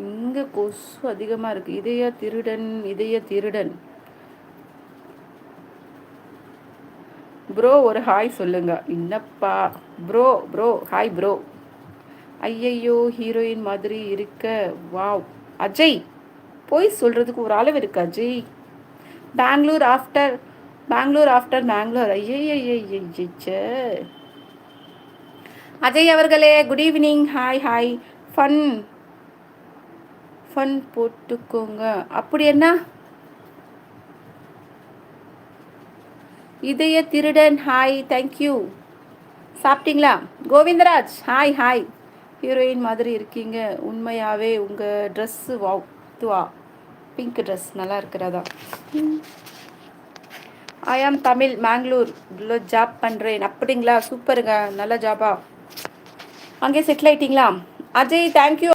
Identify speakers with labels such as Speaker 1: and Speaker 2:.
Speaker 1: இங்கே கொசு அதிகமாக இருக்குது. இதய திருடன், இதய திருடன். ப்ரோ ஒரு ஹாய் சொல்லுங்க. என்னப்பா ப்ரோ, ப்ரோ ஹாய் ப்ரோ. ஐயையோ ஹீரோயின் மாதிரி இருக்க. வாவ் அஜய், போய் சொல்கிறதுக்கு ஒரு அளவு இருக்கு அஜய். பெங்களூர் ஆஃப்டர் பெங்களூர். ஐயையையைச்ச. அஜய் அவர்களே good evening. Hi hi. Fun fun போட்டுக்கோங்க. அப்படி என்ன? இதய திருடன் ஹாய், தேங்க்யூ. சாப்பிட்டீங்களா? Govindaraj hi hi. ஹீரோயின் மாதிரி இருக்கீங்க உண்மையாகவே. உங்கள் ட்ரெஸ்ஸு வாவ், துவா பிங்க் ட்ரெஸ் நல்லா இருக்கிறதா? ஐ ஆம் தமிழ், மேங்களூரில் ஜாப் பண்ணுறேன். அப்படிங்களா? சூப்பருங்க, நல்ல ஜாபா. அங்கே செட்டில் ஆகிட்டிங்களா? அஜய் தேங்க்யூ.